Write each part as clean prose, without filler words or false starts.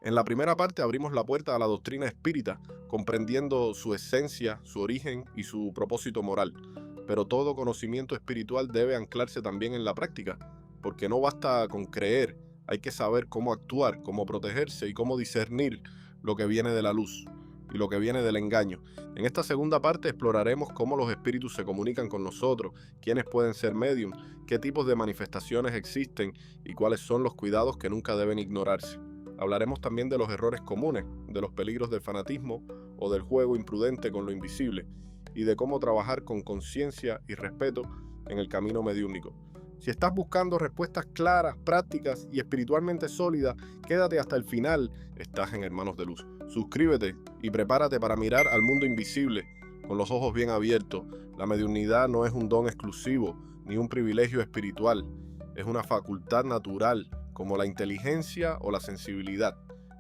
En la primera parte abrimos la puerta a la doctrina espírita, comprendiendo su esencia, su origen y su propósito moral. Pero todo conocimiento espiritual debe anclarse también en la práctica, porque no basta con creer, hay que saber cómo actuar, cómo protegerse y cómo discernir lo que viene de la luz y lo que viene del engaño. En esta segunda parte exploraremos cómo los espíritus se comunican con nosotros, quiénes pueden ser medium, qué tipos de manifestaciones existen y cuáles son los cuidados que nunca deben ignorarse. Hablaremos también de los errores comunes, de los peligros del fanatismo o del juego imprudente con lo invisible, y de cómo trabajar con conciencia y respeto en el camino mediúnico. Si estás buscando respuestas claras, prácticas y espiritualmente sólidas, quédate hasta el final, estás en Hermanos de Luz. Suscríbete y prepárate para mirar al mundo invisible con los ojos bien abiertos. La mediunidad no es un don exclusivo ni un privilegio espiritual, es una facultad natural como la inteligencia o la sensibilidad.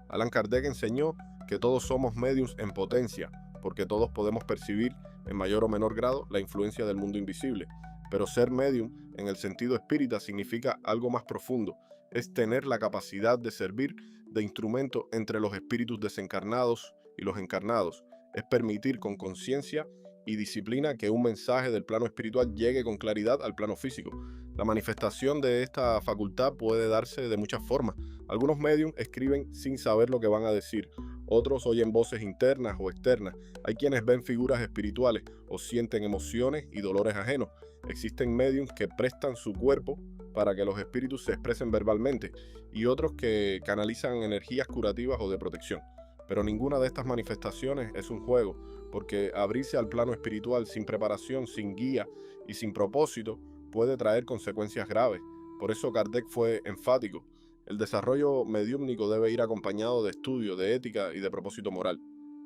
Allan Kardec enseñó que todos somos mediums en potencia, porque todos podemos percibir en mayor o menor grado la influencia del mundo invisible. Pero ser medium en el sentido espírita significa algo más profundo, es tener la capacidad de servir de instrumento entre los espíritus desencarnados y los encarnados, es permitir con conciencia y disciplina que un mensaje del plano espiritual llegue con claridad al plano físico. La manifestación de esta facultad puede darse de muchas formas. Algunos mediums escriben sin saber lo que van a decir, otros oyen voces internas o externas, hay quienes ven figuras espirituales o sienten emociones y dolores ajenos. Existen mediums que prestan su cuerpo para que los espíritus se expresen verbalmente y otros que canalizan energías curativas o de protección. Pero ninguna de estas manifestaciones es un juego, porque abrirse al plano espiritual sin preparación, sin guía y sin propósito puede traer consecuencias graves. Por eso Kardec fue enfático. El desarrollo mediúmnico debe ir acompañado de estudio, de ética y de propósito moral.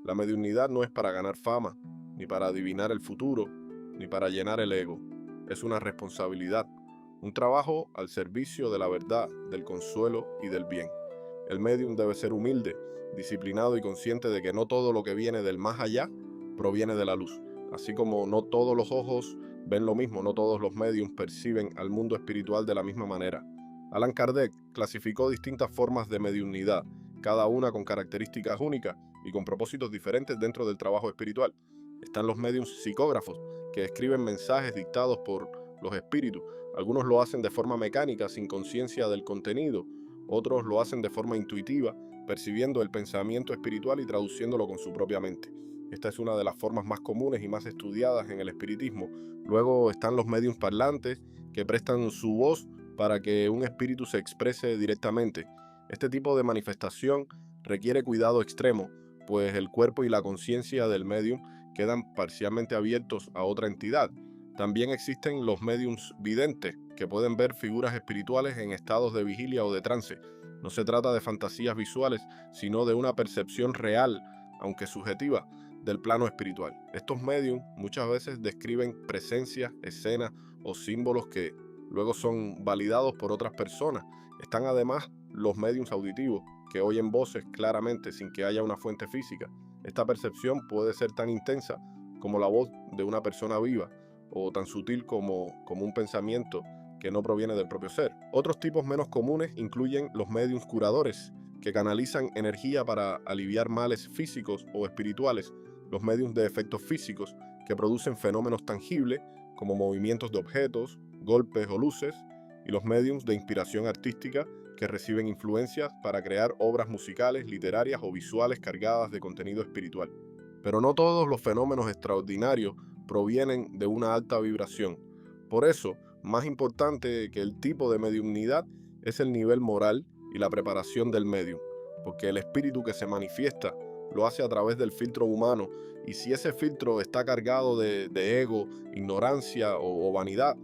La mediunidad no es para ganar fama, ni para adivinar el futuro, ni para llenar el ego. Es una responsabilidad, un trabajo al servicio de la verdad, del consuelo y del bien. El medium debe ser humilde, disciplinado y consciente de que no todo lo que viene del más allá proviene de la luz. Así como no todos los ojos ven lo mismo, no todos los mediums perciben al mundo espiritual de la misma manera. Allan Kardec clasificó distintas formas de mediunidad, cada una con características únicas y con propósitos diferentes dentro del trabajo espiritual. Están los mediums psicógrafos, que escriben mensajes dictados por los espíritus. Algunos lo hacen de forma mecánica, sin conciencia del contenido. Otros lo hacen de forma intuitiva, percibiendo el pensamiento espiritual y traduciéndolo con su propia mente. Esta es una de las formas más comunes y más estudiadas en el espiritismo. Luego están los mediums parlantes, que prestan su voz para que un espíritu se exprese directamente. Este tipo de manifestación requiere cuidado extremo, pues el cuerpo y la conciencia del medium quedan parcialmente abiertos a otra entidad. También existen los mediums videntes, que pueden ver figuras espirituales en estados de vigilia o de trance. No se trata de fantasías visuales, sino de una percepción real, aunque subjetiva, del plano espiritual. Estos mediums muchas veces describen presencias, escenas o símbolos que luego son validados por otras personas. Están además los mediums auditivos, que oyen voces claramente sin que haya una fuente física. Esta percepción puede ser tan intensa como la voz de una persona viva, o tan sutil como un pensamiento que no proviene del propio ser. Otros tipos menos comunes incluyen los mediums curadores, que canalizan energía para aliviar males físicos o espirituales, los mediums de efectos físicos, que producen fenómenos tangibles como movimientos de objetos, golpes o luces, y los mediums de inspiración artística, que reciben influencias para crear obras musicales, literarias o visuales cargadas de contenido espiritual. Pero no todos los fenómenos extraordinarios provienen de una alta vibración. Por eso, más importante que el tipo de mediumnidad es el nivel moral y la preparación del medium, porque el espíritu que se manifiesta lo hace a través del filtro humano, y si ese filtro está cargado de ego, ignorancia o vanidad,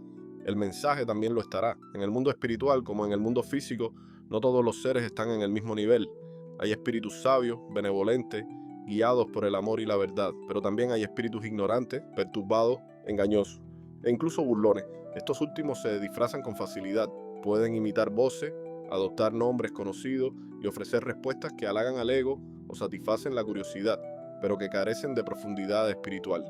el mensaje también lo estará. En el mundo espiritual como en el mundo físico, no todos los seres están en el mismo nivel. Hay espíritus sabios, benevolentes, guiados por el amor y la verdad, pero también hay espíritus ignorantes, perturbados, engañosos e incluso burlones. Estos últimos se disfrazan con facilidad, pueden imitar voces, adoptar nombres conocidos y ofrecer respuestas que halagan al ego o satisfacen la curiosidad, pero que carecen de profundidad espiritual.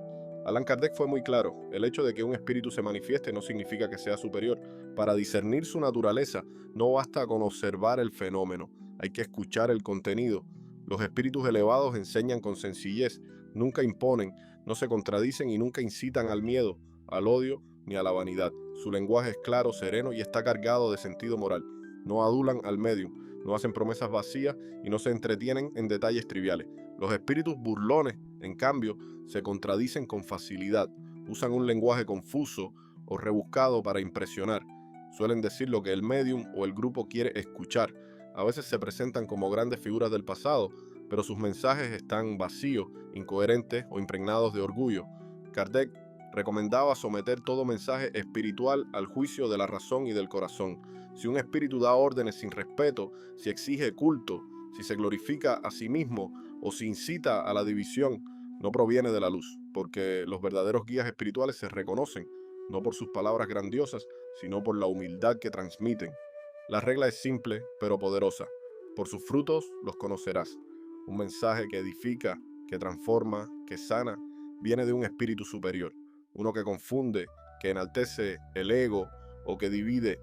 Allan Kardec fue muy claro: el hecho de que un espíritu se manifieste no significa que sea superior. Para discernir su naturaleza no basta con observar el fenómeno, hay que escuchar el contenido. Los espíritus elevados enseñan con sencillez, nunca imponen, no se contradicen y nunca incitan al miedo, al odio ni a la vanidad. Su lenguaje es claro, sereno y está cargado de sentido moral. No adulan al medium, no hacen promesas vacías y no se entretienen en detalles triviales. Los espíritus burlones, en cambio, se contradicen con facilidad, usan un lenguaje confuso o rebuscado para impresionar. Suelen decir lo que el medium o el grupo quiere escuchar. A veces se presentan como grandes figuras del pasado, pero sus mensajes están vacíos, incoherentes o impregnados de orgullo. Kardec recomendaba someter todo mensaje espiritual al juicio de la razón y del corazón. Si un espíritu da órdenes sin respeto, si exige culto, si se glorifica a sí mismo o si incita a la división, no proviene de la luz, porque los verdaderos guías espirituales se reconocen, no por sus palabras grandiosas, sino por la humildad que transmiten. La regla es simple, pero poderosa. Por sus frutos los conocerás. Un mensaje que edifica, que transforma, que sana, viene de un espíritu superior. Uno que confunde, que enaltece el ego o que divide,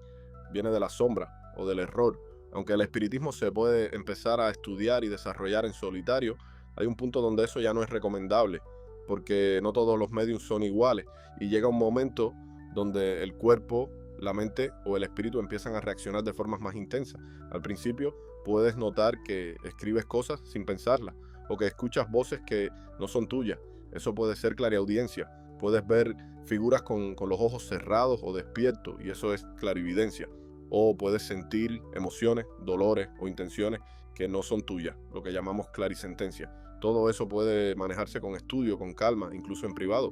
viene de la sombra o del error. Aunque el espiritismo se puede empezar a estudiar y desarrollar en solitario, hay un punto donde eso ya no es recomendable, porque no todos los mediums son iguales y llega un momento donde el cuerpo, la mente o el espíritu empiezan a reaccionar de formas más intensas. Al principio puedes notar que escribes cosas sin pensarlas o que escuchas voces que no son tuyas. Eso puede ser clariaudiencia. Puedes ver figuras con los ojos cerrados o despiertos y eso es clarividencia. O puedes sentir emociones, dolores o intenciones que no son tuyas, lo que llamamos clarisentencia. Todo eso puede manejarse con estudio, con calma, incluso en privado.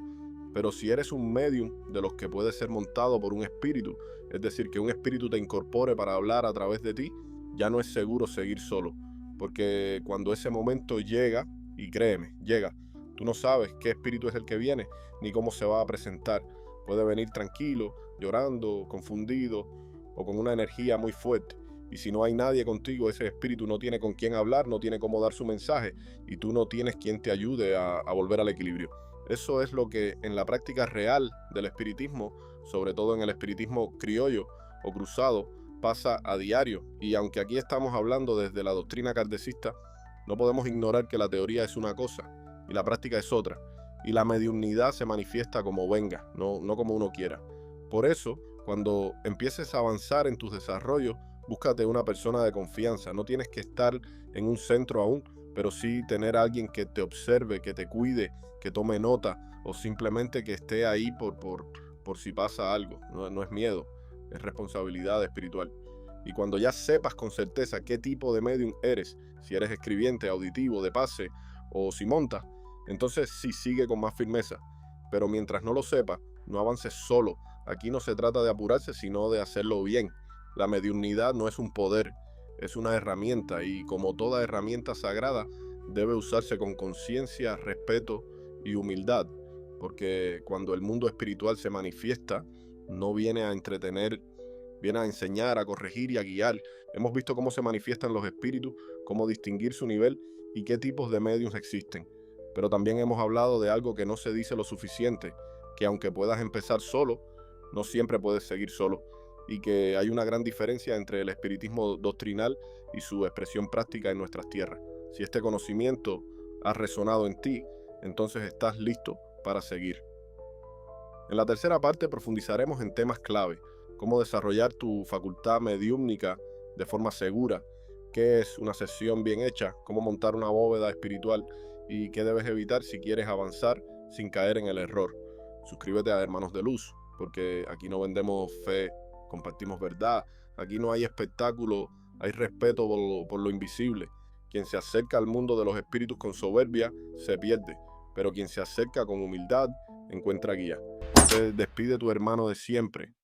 Pero si eres un medium de los que puede ser montado por un espíritu, es decir, que un espíritu te incorpore para hablar a través de ti, ya no es seguro seguir solo. Porque cuando ese momento llega, y créeme, llega, tú no sabes qué espíritu es el que viene, ni cómo se va a presentar. Puede venir tranquilo, llorando, confundido, o con una energía muy fuerte. Y si no hay nadie contigo, ese espíritu no tiene con quién hablar, no tiene cómo dar su mensaje, y tú no tienes quien te ayude a volver al equilibrio. Eso es lo que en la práctica real del espiritismo, sobre todo en el espiritismo criollo o cruzado, pasa a diario. Y aunque aquí estamos hablando desde la doctrina kardecista, no podemos ignorar que la teoría es una cosa y la práctica es otra. Y la mediunidad se manifiesta como venga, no como uno quiera. Por eso, cuando empieces a avanzar en tus desarrollos, búscate una persona de confianza. No tienes que estar en un centro aún, pero sí tener a alguien que te observe, que te cuide, que tome nota o simplemente que esté ahí por si pasa algo. No es miedo, es responsabilidad espiritual. Y cuando ya sepas con certeza qué tipo de medium eres, si eres escribiente, auditivo, de pase o si montas, entonces sí sigue con más firmeza. Pero mientras no lo sepas, no avances solo. Aquí no se trata de apurarse, sino de hacerlo bien. La mediunidad no es un poder, es una herramienta y como toda herramienta sagrada, debe usarse con conciencia, respeto y humildad, porque cuando el mundo espiritual se manifiesta, no viene a entretener, viene a enseñar, a corregir y a guiar. Hemos visto cómo se manifiestan los espíritus, cómo distinguir su nivel y qué tipos de mediums existen. Pero también hemos hablado de algo que no se dice lo suficiente, que aunque puedas empezar solo, no siempre puedes seguir solo, y que hay una gran diferencia entre el espiritismo doctrinal y su expresión práctica en nuestras tierras. Si este conocimiento ha resonado en ti, entonces estás listo para seguir. En la tercera parte profundizaremos en temas clave, cómo desarrollar tu facultad mediúmnica de forma segura, qué es una sesión bien hecha, cómo montar una bóveda espiritual y qué debes evitar si quieres avanzar sin caer en el error. Suscríbete a Hermanos de Luz, porque aquí no vendemos fe, compartimos verdad. Aquí no hay espectáculo, hay respeto por lo invisible. Quien se acerca al mundo de los espíritus con soberbia se pierde, pero quien se acerca con humildad encuentra guía. Te despide tu hermano de siempre,